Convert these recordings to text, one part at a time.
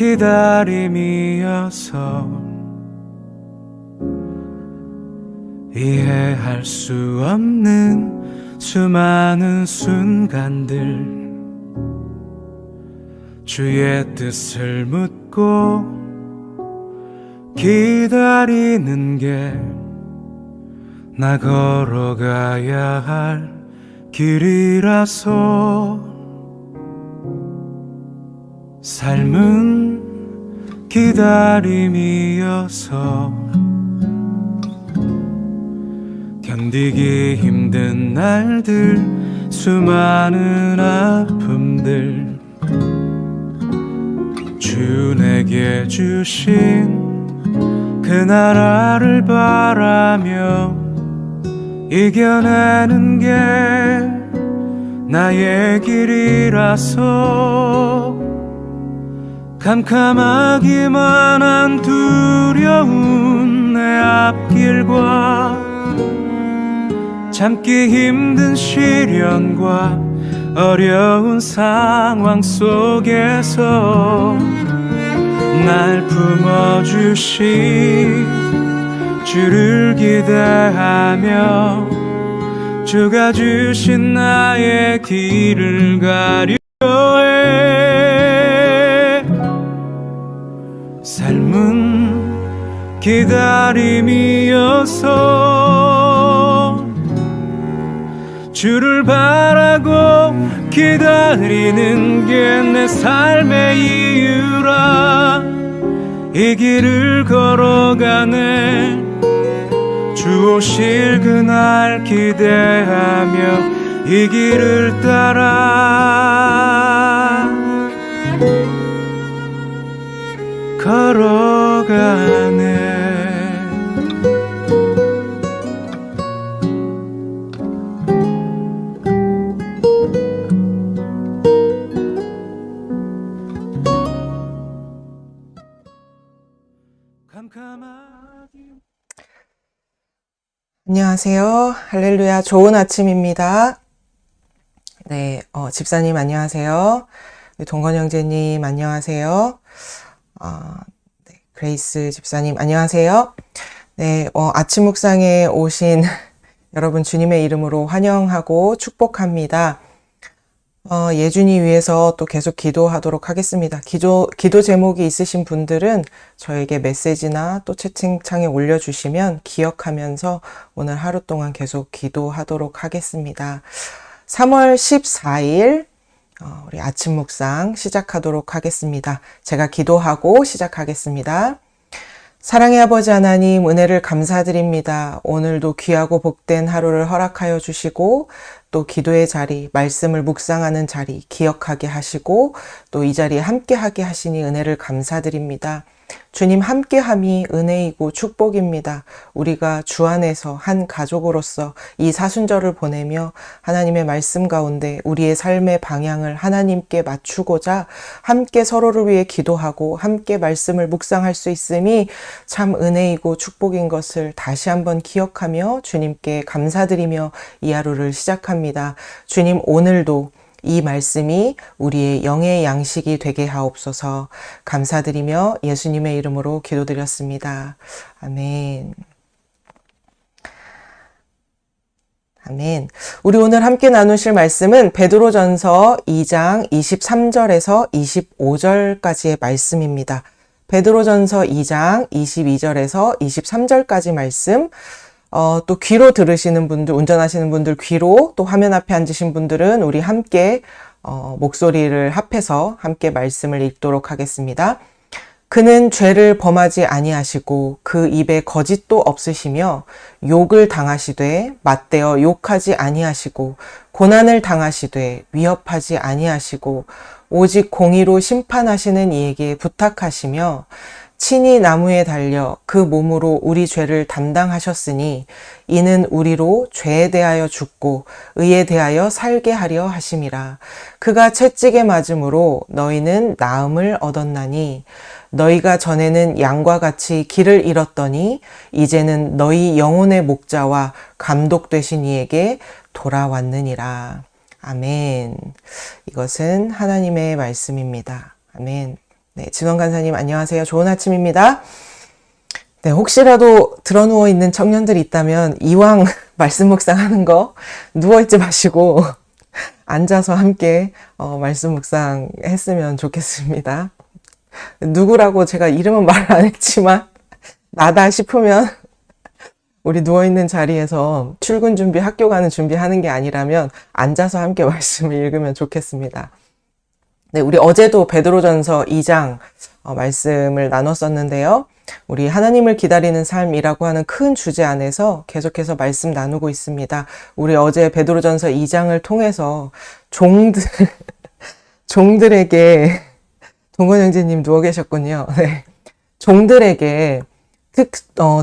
기다림이어서 이해할 수 없는 수많은 순간들 주의 뜻을 묻고 기다리는 게 나 걸어가야 할 길이라서 삶은 기다림이어서 견디기 힘든 날들 수많은 아픔들 주 내게 주신 그 나라를 바라며 이겨내는 게 나의 길이라서 캄캄하기만 한 두려운 내 앞길과 참기 힘든 시련과 어려운 상황 속에서 날 품어주신 주를 기대하며 주가 주신 나의 길을 가려 해. 삶은 기다림이어서 주를 바라고 기다리는 게 내 삶의 이유라. 이 길을 걸어가네 주 오실 그날 기대하며 이 길을 따라 걸어가네. 안녕하세요. 할렐루야. 좋은 아침입니다. 네, 집사님 안녕하세요. 동건 형제님 안녕하세요. 네, 그레이스 집사님 안녕하세요. 네, 아침 묵상에 오신 여러분 주님의 이름으로 환영하고 축복합니다. 예준이 위해서 또 계속 기도하도록 하겠습니다. 기도 제목이 있으신 분들은 저에게 메시지나 또 채팅창에 올려주시면 기억하면서 오늘 하루 동안 계속 기도하도록 하겠습니다. 3월 14일 우리 아침 묵상 시작하도록 하겠습니다. 제가 기도하고 시작하겠습니다. 사랑의 아버지 하나님, 은혜를 감사드립니다. 오늘도 귀하고 복된 하루를 허락하여 주시고 또 기도의 자리, 말씀을 묵상하는 자리 기억하게 하시고 또 이 자리에 함께하게 하시니 은혜를 감사드립니다. 주님 함께함이 은혜이고 축복입니다. 우리가 주 안에서 한 가족으로서 이 사순절을 보내며 하나님의 말씀 가운데 우리의 삶의 방향을 하나님께 맞추고자 함께 서로를 위해 기도하고 함께 말씀을 묵상할 수 있음이 참 은혜이고 축복인 것을 다시 한번 기억하며 주님께 감사드리며 이 하루를 시작합니다. 주님, 오늘도 이 말씀이 우리의 영의 양식이 되게 하옵소서. 감사드리며 예수님의 이름으로 기도드렸습니다. 아멘. 아멘. 우리 오늘 함께 나누실 말씀은 베드로전서 2장 23절에서 25절까지의 말씀입니다. 베드로전서 2장 22절에서 23절까지 말씀, 또 귀로 들으시는 분들, 운전하시는 분들 귀로, 또 화면 앞에 앉으신 분들은 우리 함께 목소리를 합해서 함께 말씀을 읽도록 하겠습니다. 그는 죄를 범하지 아니하시고 그 입에 거짓도 없으시며 욕을 당하시되 맞대어 욕하지 아니하시고 고난을 당하시되 위협하지 아니하시고 오직 공의로 심판하시는 이에게 부탁하시며 친히 나무에 달려 그 몸으로 우리 죄를 담당하셨으니 이는 우리로 죄에 대하여 죽고 의에 대하여 살게 하려 하심이라. 그가 채찍에 맞음으로 너희는 나음을 얻었나니 너희가 전에는 양과 같이 길을 잃었더니 이제는 너희 영혼의 목자와 감독 되신 이에게 돌아왔느니라. 아멘. 이것은 하나님의 말씀입니다. 아멘. 네, 진원 간사님 안녕하세요. 좋은 아침입니다. 네, 혹시라도 드러누워 있는 청년들이 있다면 이왕 말씀 묵상하는 거 누워있지 마시고 앉아서 함께 말씀 묵상 했으면 좋겠습니다. 누구라고 제가 이름은 말 안 했지만 나다 싶으면 우리 누워있는 자리에서 출근 준비, 학교 가는 준비하는 게 아니라면 앉아서 함께 말씀을 읽으면 좋겠습니다. 네, 우리 어제도 베드로전서 2장 말씀을 나눴었는데요. 우리 하나님을 기다리는 삶이라고 하는 큰 주제 안에서 계속해서 말씀 나누고 있습니다. 우리 어제 베드로전서 2장을 통해서 종들에게 동건 형제님 누워 계셨군요. 네. 종들에게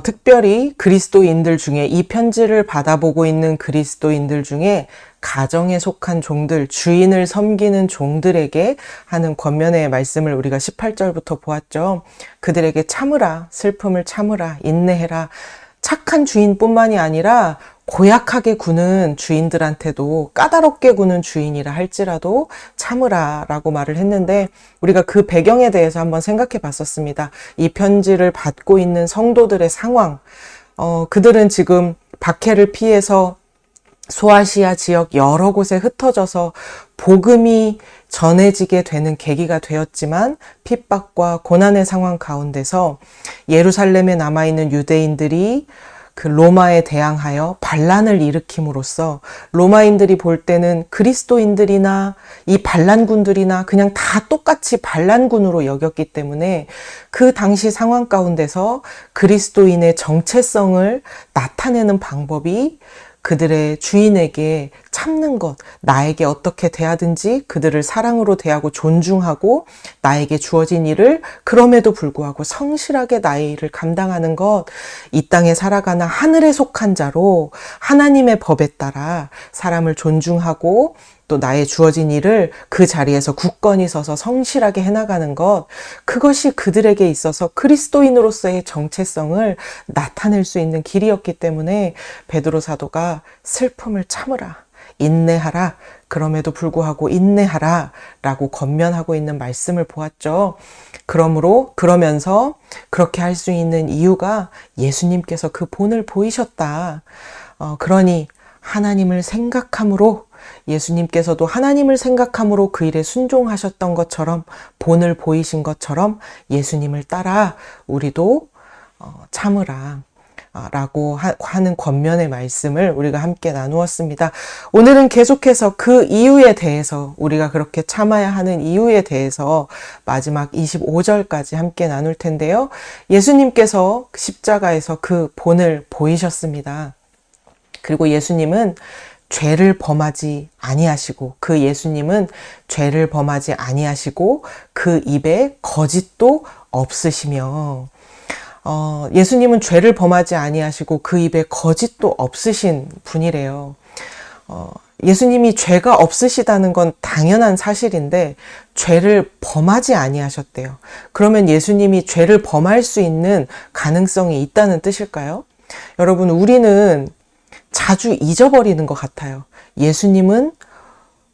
특별히 그리스도인들 중에 이 편지를 받아보고 있는 그리스도인들 중에 가정에 속한 종들, 주인을 섬기는 종들에게 하는 권면의 말씀을 우리가 18절부터 보았죠. 그들에게 참으라, 슬픔을 참으라, 인내해라. 착한 주인뿐만이 아니라 고약하게 구는 주인들한테도 까다롭게 구는 주인이라 할지라도 참으라 라고 말을 했는데 우리가 그 배경에 대해서 한번 생각해 봤었습니다. 이 편지를 받고 있는 성도들의 상황, 그들은 지금 박해를 피해서 소아시아 지역 여러 곳에 흩어져서 복음이 전해지게 되는 계기가 되었지만 핍박과 고난의 상황 가운데서 예루살렘에 남아있는 유대인들이 그 로마에 대항하여 반란을 일으킴으로써 로마인들이 볼 때는 그리스도인들이나 이 반란군들이나 그냥 다 똑같이 반란군으로 여겼기 때문에 그 당시 상황 가운데서 그리스도인의 정체성을 나타내는 방법이 그들의 주인에게 참는 것, 나에게 어떻게 대하든지 그들을 사랑으로 대하고 존중하고 나에게 주어진 일을 그럼에도 불구하고 성실하게 나의 일을 감당하는 것, 이 땅에 살아가는 하늘에 속한 자로 하나님의 법에 따라 사람을 존중하고 또 나의 주어진 일을 그 자리에서 굳건히 서서 성실하게 해나가는 것, 그것이 그들에게 있어서 그리스도인으로서의 정체성을 나타낼 수 있는 길이었기 때문에 베드로 사도가 슬픔을 참으라, 인내하라, 그럼에도 불구하고 인내하라 라고 권면하고 있는 말씀을 보았죠. 그러면서 그렇게 할 수 있는 이유가 예수님께서 그 본을 보이셨다. 그러니 하나님을 생각함으로 예수님께서도 하나님을 생각함으로 그 일에 순종하셨던 것처럼 본을 보이신 것처럼 예수님을 따라 우리도 참으라 라고 하는 권면의 말씀을 우리가 함께 나누었습니다. 오늘은 계속해서 그 이유에 대해서 우리가 그렇게 참아야 하는 이유에 대해서 마지막 25절까지 함께 나눌 텐데요. 예수님께서 십자가에서 그 본을 보이셨습니다. 그리고 예수님은 죄를 범하지 아니하시고 그 입에 거짓도 없으시며 예수님은 죄를 범하지 아니하시고 그 입에 거짓도 없으신 분이래요. 예수님이 죄가 없으시다는 건 당연한 사실인데 죄를 범하지 아니하셨대요. 그러면 예수님이 죄를 범할 수 있는 가능성이 있다는 뜻일까요? 여러분, 우리는 자주 잊어버리는 것 같아요. 예수님은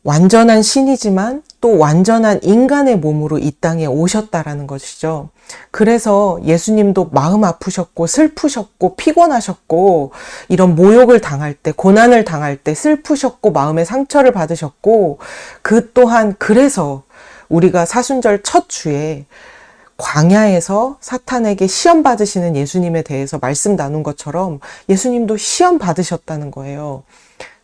완전한 신이지만 또 완전한 인간의 몸으로 이 땅에 오셨다라는 것이죠. 그래서 예수님도 마음 아프셨고 슬프셨고 피곤하셨고 이런 모욕을 당할 때, 고난을 당할 때 슬프셨고 마음의 상처를 받으셨고 그 또한 그래서 우리가 사순절 첫 주에 광야에서 사탄에게 시험 받으시는 예수님에 대해서 말씀 나눈 것처럼 예수님도 시험 받으셨다는 거예요.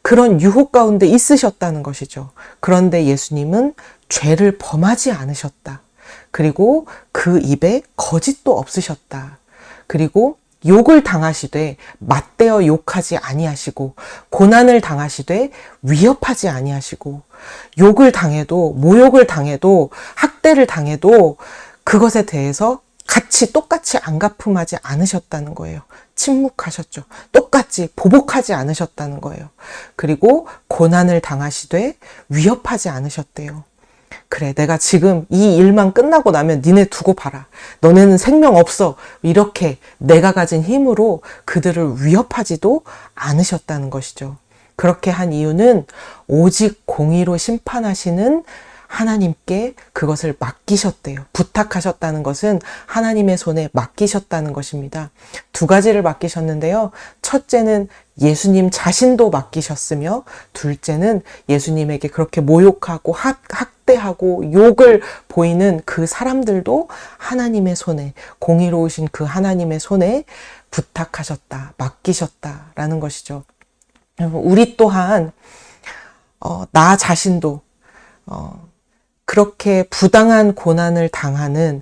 그런 유혹 가운데 있으셨다는 것이죠. 그런데 예수님은 죄를 범하지 않으셨다. 그리고 그 입에 거짓도 없으셨다. 그리고 욕을 당하시되 맞대어 욕하지 아니하시고 고난을 당하시되 위협하지 아니하시고 욕을 당해도 모욕을 당해도 학대를 당해도 그것에 대해서 똑같이 안갚음하지 않으셨다는 거예요. 침묵하셨죠. 똑같이 보복하지 않으셨다는 거예요. 그리고 고난을 당하시되 위협하지 않으셨대요. 그래, 내가 지금 이 일만 끝나고 나면 니네 두고 봐라. 너네는 생명 없어. 이렇게 내가 가진 힘으로 그들을 위협하지도 않으셨다는 것이죠. 그렇게 한 이유는 오직 공의로 심판하시는 하나님께 그것을 맡기셨대요. 부탁하셨다는 것은 하나님의 손에 맡기셨다는 것입니다. 두 가지를 맡기셨는데요. 첫째는 예수님 자신도 맡기셨으며, 둘째는 예수님에게 그렇게 모욕하고 학대하고 욕을 보이는 그 사람들도 하나님의 손에, 공의로우신 그 하나님의 손에 부탁하셨다, 맡기셨다라는 것이죠. 우리 또한 나 자신도 그렇게 부당한 고난을 당하는,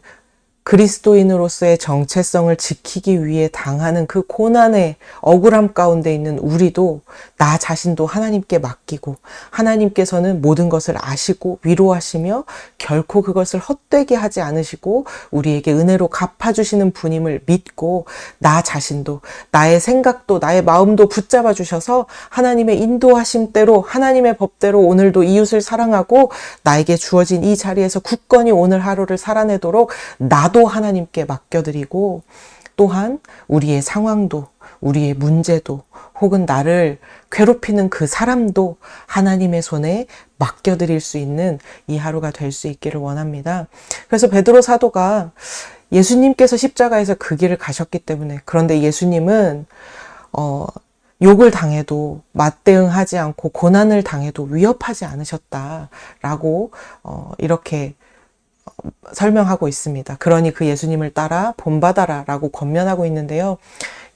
그리스도인으로서의 정체성을 지키기 위해 당하는 그 고난의 억울함 가운데 있는 우리도, 나 자신도 하나님께 맡기고, 하나님께서는 모든 것을 아시고 위로하시며 결코 그것을 헛되게 하지 않으시고 우리에게 은혜로 갚아주시는 분임을 믿고, 나 자신도, 나의 생각도 나의 마음도 붙잡아 주셔서 하나님의 인도하심대로, 하나님의 법대로 오늘도 이웃을 사랑하고 나에게 주어진 이 자리에서 굳건히 오늘 하루를 살아내도록 나도 하나님께 맡겨드리고, 또한 우리의 상황도, 우리의 문제도, 혹은 나를 괴롭히는 그 사람도 하나님의 손에 맡겨드릴 수 있는 이 하루가 될 수 있기를 원합니다. 그래서 베드로 사도가 예수님께서 십자가에서 그 길을 가셨기 때문에, 그런데 예수님은 욕을 당해도 맞대응하지 않고 고난을 당해도 위협하지 않으셨다라고 이렇게 설명하고 있습니다. 그러니 그 예수님을 따라 본받아라 라고 권면하고 있는데요.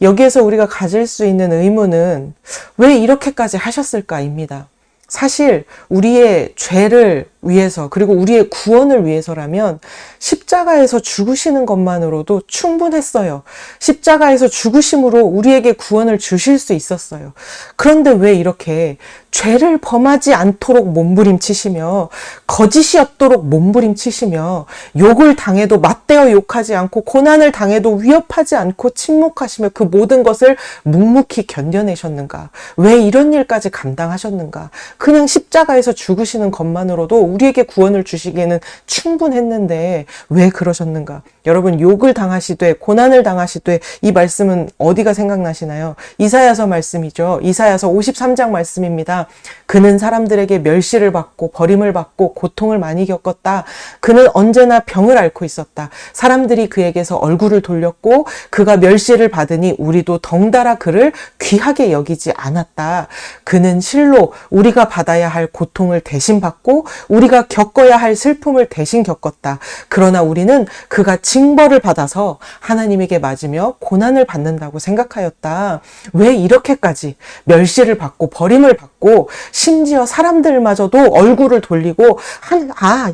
여기에서 우리가 가질 수 있는 의문은 왜 이렇게까지 하셨을까입니다. 사실 우리의 죄를 위해서, 그리고 우리의 구원을 위해서라면 십자가에서 죽으시는 것만으로도 충분했어요. 십자가에서 죽으심으로 우리에게 구원을 주실 수 있었어요. 그런데 왜 이렇게 죄를 범하지 않도록 몸부림치시며, 거짓이 없도록 몸부림치시며, 욕을 당해도 맞대어 욕하지 않고, 고난을 당해도 위협하지 않고 침묵하시며 그 모든 것을 묵묵히 견뎌내셨는가? 왜 이런 일까지 감당하셨는가? 그냥 십자가에서 죽으시는 것만으로도 우리에게 구원을 주시기에는 충분했는데 왜 그러셨는가? 여러분, 욕을 당하시되 고난을 당하시되, 이 말씀은 어디가 생각나시나요? 이사야서 말씀이죠. 이사야서 53장 말씀입니다. 그는 사람들에게 멸시를 받고 버림을 받고 고통을 많이 겪었다. 그는 언제나 병을 앓고 있었다. 사람들이 그에게서 얼굴을 돌렸고 그가 멸시를 받으니 우리도 덩달아 그를 귀하게 여기지 않았다. 그는 실로 우리가 받아야 할 고통을 대신 받고 우리가 겪어야 할 슬픔을 대신 겪었다. 그러나 우리는 그가 징벌을 받아서 하나님에게 맞으며 고난을 받는다고 생각하였다. 왜 이렇게까지 멸시를 받고 버림을 받고 심지어 사람들마저도 얼굴을 돌리고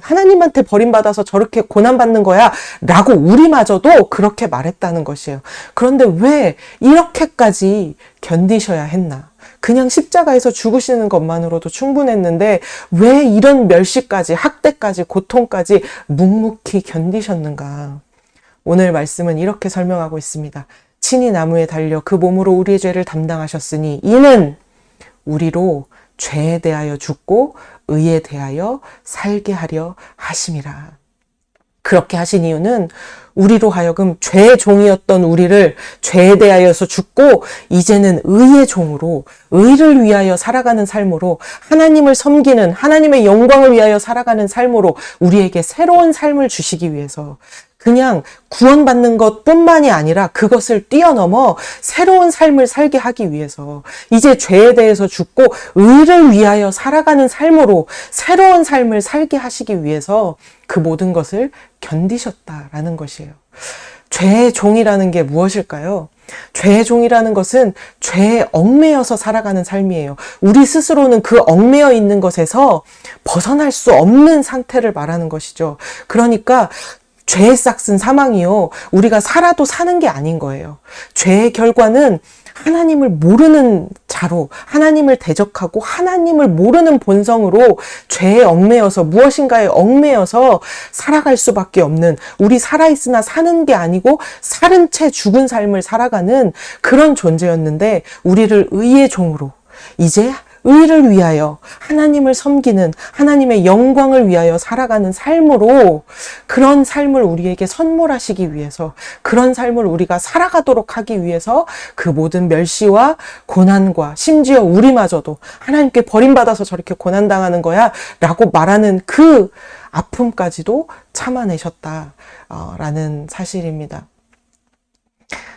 하나님한테 버림받아서 저렇게 고난받는 거야 라고 우리마저도 그렇게 말했다는 것이에요. 그런데 왜 이렇게까지 견디셔야 했나? 그냥 십자가에서 죽으시는 것만으로도 충분했는데 왜 이런 멸시까지, 학대까지, 고통까지 묵묵히 견디셨는가? 오늘 말씀은 이렇게 설명하고 있습니다. 친히 나무에 달려 그 몸으로 우리의 죄를 담당하셨으니 이는 우리로 죄에 대하여 죽고 의에 대하여 살게 하려 하심이라. 그렇게 하신 이유는 우리로 하여금 죄의 종이었던 우리를 죄에 대하여서 죽고 이제는 의의 종으로, 의를 위하여 살아가는 삶으로, 하나님을 섬기는, 하나님의 영광을 위하여 살아가는 삶으로 우리에게 새로운 삶을 주시기 위해서, 그냥 구원받는 것뿐만이 아니라 그것을 뛰어넘어 새로운 삶을 살게 하기 위해서, 이제 죄에 대해서 죽고 의를 위하여 살아가는 삶으로 새로운 삶을 살게 하시기 위해서 그 모든 것을 견디셨다라는 것이에요. 죄의 종이라는 게 무엇일까요? 죄의 종이라는 것은 죄에 얽매여서 살아가는 삶이에요. 우리 스스로는 그 얽매여 있는 것에서 벗어날 수 없는 상태를 말하는 것이죠. 그러니까 죄의 싹슨 사망이요, 우리가 살아도 사는 게 아닌 거예요. 죄의 결과는 하나님을 모르는 자로, 하나님을 대적하고 하나님을 모르는 본성으로 죄에 얽매여서, 무엇인가에 얽매여서 살아갈 수밖에 없는, 우리 살아있으나 사는 게 아니고 살은 채 죽은 삶을 살아가는 그런 존재였는데, 우리를 의의 종으로, 이제 의를 위하여 하나님을 섬기는 하나님의 영광을 위하여 살아가는 삶으로 그런 삶을 우리에게 선물하시기 위해서 그런 삶을 우리가 살아가도록 하기 위해서 그 모든 멸시와 고난과 심지어 우리마저도 하나님께 버림받아서 저렇게 고난당하는 거야 라고 말하는 그 아픔까지도 참아내셨다라는 사실입니다.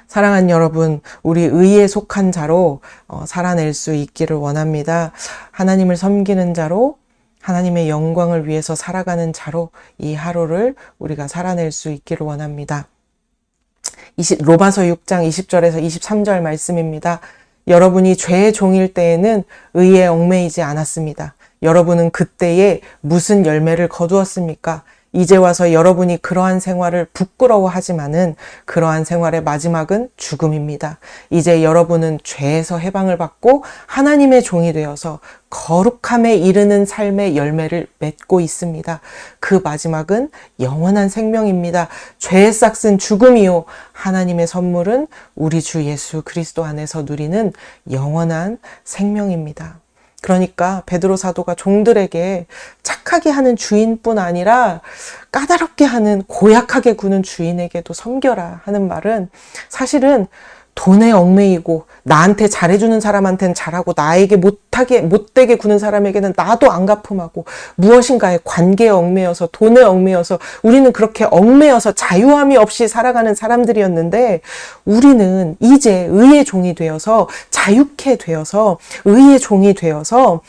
사랑하는 여러분, 우리 의에 속한 자로 살아낼 수 있기를 원합니다. 하나님을 섬기는 자로 하나님의 영광을 위해서 살아가는 자로 이 하루를 우리가 살아낼 수 있기를 원합니다. 로마서 6장 20절에서 23절 말씀입니다. 여러분이 죄의 종일 때에는 의에 얽매이지 않았습니다. 여러분은 그때에 무슨 열매를 거두었습니까? 이제 와서 여러분이 그러한 생활을 부끄러워하지만은 그러한 생활의 마지막은 죽음입니다. 이제 여러분은 죄에서 해방을 받고 하나님의 종이 되어서 거룩함에 이르는 삶의 열매를 맺고 있습니다. 그 마지막은 영원한 생명입니다. 죄의 싹은 죽음이요 하나님의 선물은 우리 주 예수 그리스도 안에서 누리는 영원한 생명입니다. 그러니까 베드로 사도가 종들에게 착하게 하는 주인뿐 아니라 까다롭게 하는 고약하게 구는 주인에게도 섬겨라 하는 말은 사실은 돈에 얽매이고 나한테 잘해주는 사람한테는 잘하고 나에게 못되게 구는 사람에게는 나도 안 갚음하고 무엇인가의 관계에 얽매여서 돈에 얽매여서 우리는 그렇게 얽매여서 자유함이 없이 살아가는 사람들이었는데 우리는 이제 의의 종이 되어서 자유케 되어서 의의 종이 되어서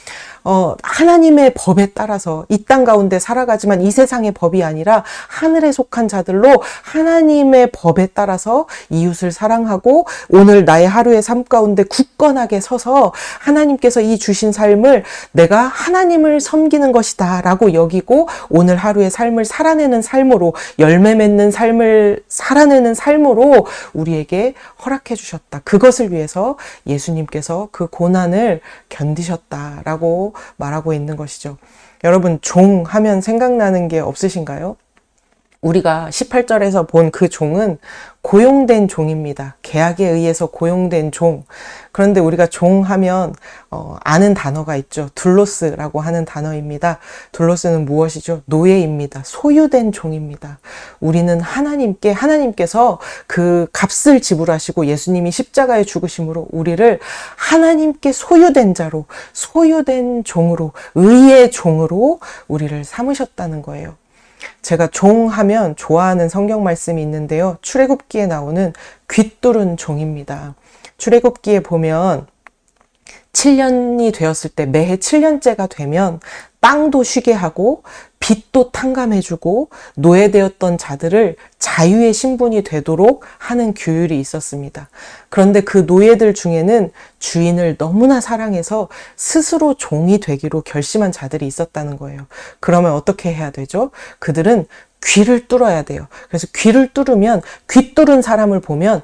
하나님의 법에 따라서 이 땅 가운데 살아가지만 이 세상의 법이 아니라 하늘에 속한 자들로 하나님의 법에 따라서 이웃을 사랑하고 오늘 나의 하루의 삶 가운데 굳건하게 서서 하나님께서 이 주신 삶을 내가 하나님을 섬기는 것이다 라고 여기고 오늘 하루의 삶을 살아내는 삶으로 열매 맺는 삶을 살아내는 삶으로 우리에게 허락해 주셨다. 그것을 위해서 예수님께서 그 고난을 견디셨다라고 말하고 있는 것이죠. 여러분, 종 하면 생각나는 게 없으신가요? 우리가 18절에서 본 그 종은 고용된 종입니다. 계약에 의해서 고용된 종. 그런데 우리가 종 하면 아는 단어가 있죠. 둘로스라고 하는 단어입니다. 둘로스는 무엇이죠? 노예입니다. 소유된 종입니다. 우리는 하나님께서 그 값을 지불하시고 예수님이 십자가에 죽으심으로 우리를 하나님께 소유된 자로, 소유된 종으로, 의의 종으로 우리를 삼으셨다는 거예요. 제가 종 하면 좋아하는 성경 말씀이 있는데요. 출애굽기에 나오는 귀뚫은 종입니다. 출애굽기에 보면 7년이 되었을 때 매해 7년째가 되면 땅도 쉬게 하고 빚도 탕감해주고 노예되었던 자들을 자유의 신분이 되도록 하는 규율이 있었습니다. 그런데 그 노예들 중에는 주인을 너무나 사랑해서 스스로 종이 되기로 결심한 자들이 있었다는 거예요. 그러면 어떻게 해야 되죠? 그들은 귀를 뚫어야 돼요. 그래서 귀를 뚫으면 귀 뚫은 사람을 보면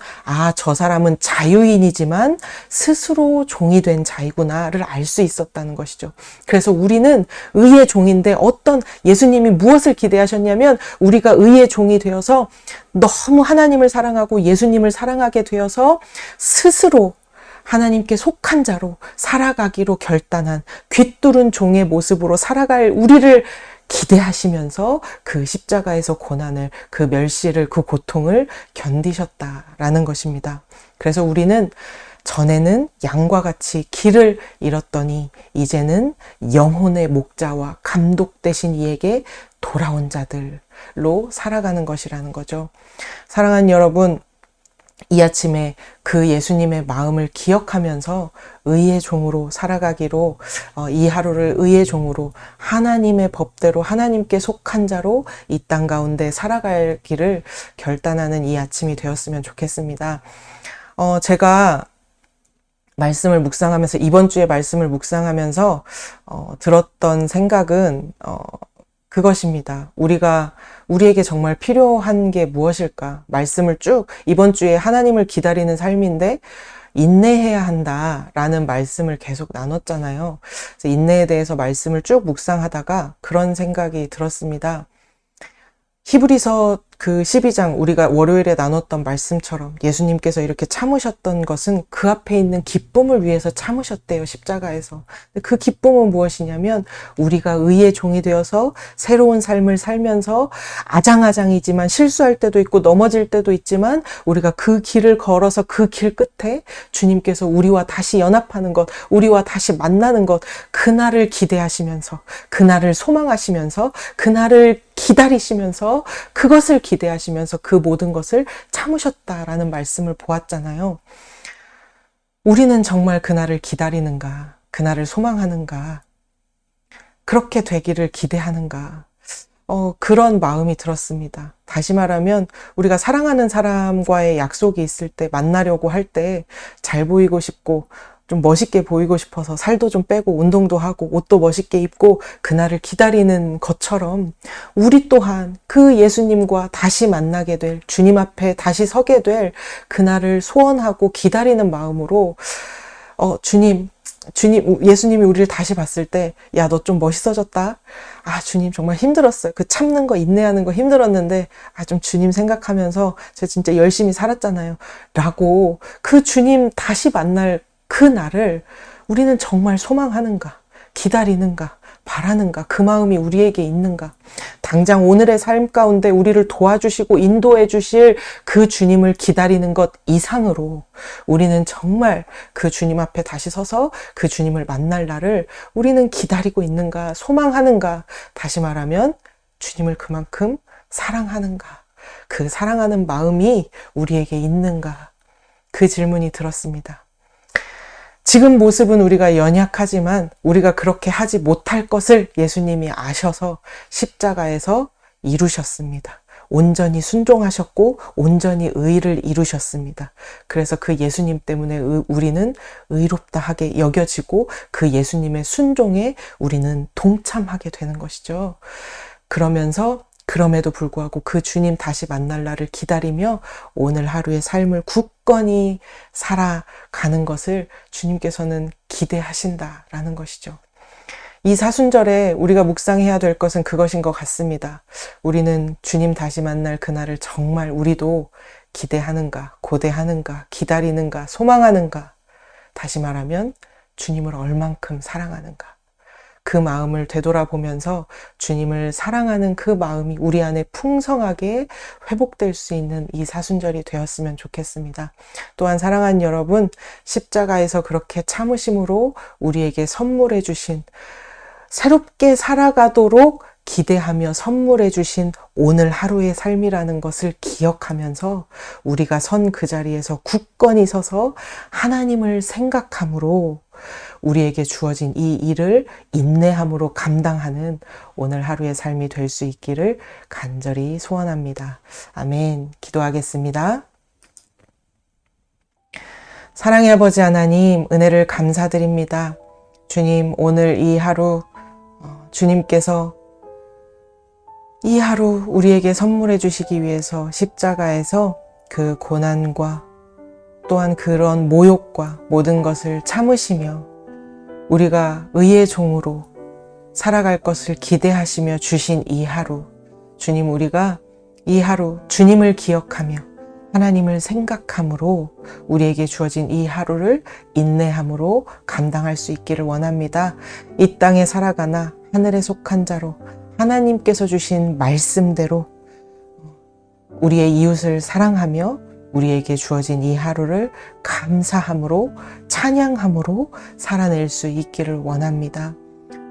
저 사람은 자유인이지만 스스로 종이 된 자이구나를 알 수 있었다는 것이죠. 그래서 우리는 의의 종인데 예수님이 무엇을 기대하셨냐면 우리가 의의 종이 되어서 너무 하나님을 사랑하고 예수님을 사랑하게 되어서 스스로 하나님께 속한 자로 살아가기로 결단한 귀뚫은 종의 모습으로 살아갈 우리를 기대하시면서 그 십자가에서 고난을, 그 멸시를, 그 고통을 견디셨다라는 것입니다. 그래서 우리는 전에는 양과 같이 길을 잃었더니 이제는 영혼의 목자와 감독 되신 이에게 돌아온 자들로 살아가는 것이라는 거죠. 사랑하는 여러분, 이 아침에 그 예수님의 마음을 기억하면서 의의 종으로 살아가기로 이 하루를 의의 종으로 하나님의 법대로 하나님께 속한 자로 이 땅 가운데 살아가기를 결단하는 이 아침이 되었으면 좋겠습니다. 제가 말씀을 묵상하면서 이번 주에 말씀을 묵상하면서 들었던 생각은 그것입니다. 우리에게 정말 필요한 게 무엇일까? 말씀을 쭉 이번 주에 하나님을 기다리는 삶인데 인내해야 한다라는 말씀을 계속 나눴잖아요. 그래서 인내에 대해서 말씀을 쭉 묵상하다가 그런 생각이 들었습니다. 히브리서 그 12장 우리가 월요일에 나눴던 말씀처럼 예수님께서 이렇게 참으셨던 것은 그 앞에 있는 기쁨을 위해서 참으셨대요, 십자가에서. 그 기쁨은 무엇이냐면 우리가 의의 종이 되어서 새로운 삶을 살면서 아장아장이지만 실수할 때도 있고 넘어질 때도 있지만 우리가 그 길을 걸어서 그 길 끝에 주님께서 우리와 다시 연합하는 것, 우리와 다시 만나는 것, 그날을 기대하시면서, 그날을 소망하시면서, 그날을 기다리시면서, 그것을 기대하시면서 그 모든 것을 참으셨다라는 말씀을 보았잖아요. 우리는 정말 그날을 기다리는가, 그날을 소망하는가, 그렇게 되기를 기대하는가, 그런 마음이 들었습니다. 다시 말하면 우리가 사랑하는 사람과의 약속이 있을 때, 만나려고 할 때 잘 보이고 싶고 좀 멋있게 보이고 싶어서 살도 좀 빼고 운동도 하고 옷도 멋있게 입고 그날을 기다리는 것처럼 우리 또한 그 예수님과 다시 만나게 될, 주님 앞에 다시 서게 될 그날을 소원하고 기다리는 마음으로 주님, 예수님이 우리를 다시 봤을 때, 야, 너 좀 멋있어졌다. 아, 주님 정말 힘들었어요. 그 참는 거, 인내하는 거 힘들었는데, 좀 주님 생각하면서 제가 진짜 열심히 살았잖아요. 라고 그 주님 다시 만날 그 날을 우리는 정말 소망하는가, 기다리는가, 바라는가, 그 마음이 우리에게 있는가. 당장 오늘의 삶 가운데 우리를 도와주시고 인도해 주실 그 주님을 기다리는 것 이상으로 우리는 정말 그 주님 앞에 다시 서서 그 주님을 만날 날을 우리는 기다리고 있는가, 소망하는가. 다시 말하면 주님을 그만큼 사랑하는가, 그 사랑하는 마음이 우리에게 있는가. 그 질문이 들었습니다. 지금 모습은 우리가 연약하지만 우리가 그렇게 하지 못할 것을 예수님이 아셔서 십자가에서 이루셨습니다. 온전히 순종하셨고 온전히 의를 이루셨습니다. 그래서 그 예수님 때문에 우리는 의롭다 하게 여겨지고 그 예수님의 순종에 우리는 동참하게 되는 것이죠. 그럼에도 불구하고 그 주님 다시 만날 날을 기다리며 오늘 하루의 삶을 굳건히 살아가는 것을 주님께서는 기대하신다라는 것이죠. 이 사순절에 우리가 묵상해야 될 것은 그것인 것 같습니다. 우리는 주님 다시 만날 그날을 정말 우리도 기대하는가, 고대하는가, 기다리는가, 소망하는가. 다시 말하면 주님을 얼만큼 사랑하는가. 그 마음을 되돌아보면서 주님을 사랑하는 그 마음이 우리 안에 풍성하게 회복될 수 있는 이 사순절이 되었으면 좋겠습니다. 또한 사랑하는 여러분, 십자가에서 그렇게 참으심으로 우리에게 선물해 주신, 새롭게 살아가도록 기대하며 선물해 주신 오늘 하루의 삶이라는 것을 기억하면서 우리가 선 그 자리에서 굳건히 서서 하나님을 생각함으로 우리에게 주어진 이 일을 인내함으로 감당하는 오늘 하루의 삶이 될 수 있기를 간절히 소원합니다. 아멘. 기도하겠습니다. 사랑의 아버지 하나님, 은혜를 감사드립니다. 주님, 오늘 이 하루 주님께서 이 하루 우리에게 선물해 주시기 위해서 십자가에서 그 고난과 또한 그런 모욕과 모든 것을 참으시며 우리가 의의 종으로 살아갈 것을 기대하시며 주신 이 하루, 주님, 우리가 이 하루 주님을 기억하며 하나님을 생각함으로 우리에게 주어진 이 하루를 인내함으로 감당할 수 있기를 원합니다. 이 땅에 살아가나 하늘에 속한 자로 하나님께서 주신 말씀대로 우리의 이웃을 사랑하며 우리에게 주어진 이 하루를 감사함으로, 찬양함으로 살아낼 수 있기를 원합니다.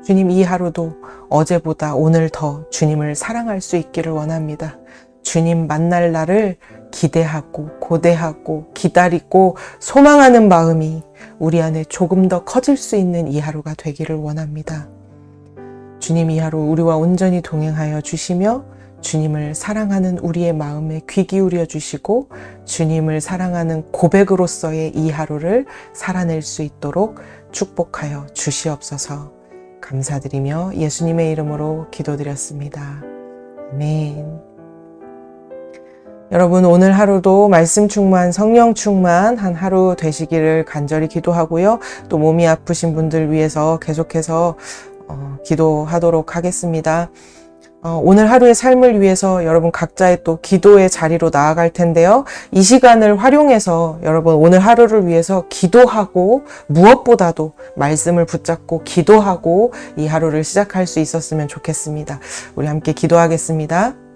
주님, 이 하루도 어제보다 오늘 더 주님을 사랑할 수 있기를 원합니다. 주님 만날 날을 기대하고 고대하고 기다리고 소망하는 마음이 우리 안에 조금 더 커질 수 있는 이 하루가 되기를 원합니다. 주님, 이 하루 우리와 온전히 동행하여 주시며 주님을 사랑하는 우리의 마음에 귀 기울여 주시고 주님을 사랑하는 고백으로서의 이 하루를 살아낼 수 있도록 축복하여 주시옵소서. 감사드리며 예수님의 이름으로 기도드렸습니다. 아멘. 여러분, 오늘 하루도 말씀 충만, 성령 충만한 하루 되시기를 간절히 기도하고요. 또 몸이 아프신 분들 위해서 계속해서 기도하도록 하겠습니다. 오늘 하루의 삶을 위해서 여러분 각자의 또 기도의 자리로 나아갈 텐데요. 이 시간을 활용해서 여러분 오늘 하루를 위해서 기도하고 무엇보다도 말씀을 붙잡고 기도하고 이 하루를 시작할 수 있었으면 좋겠습니다. 우리 함께 기도하겠습니다.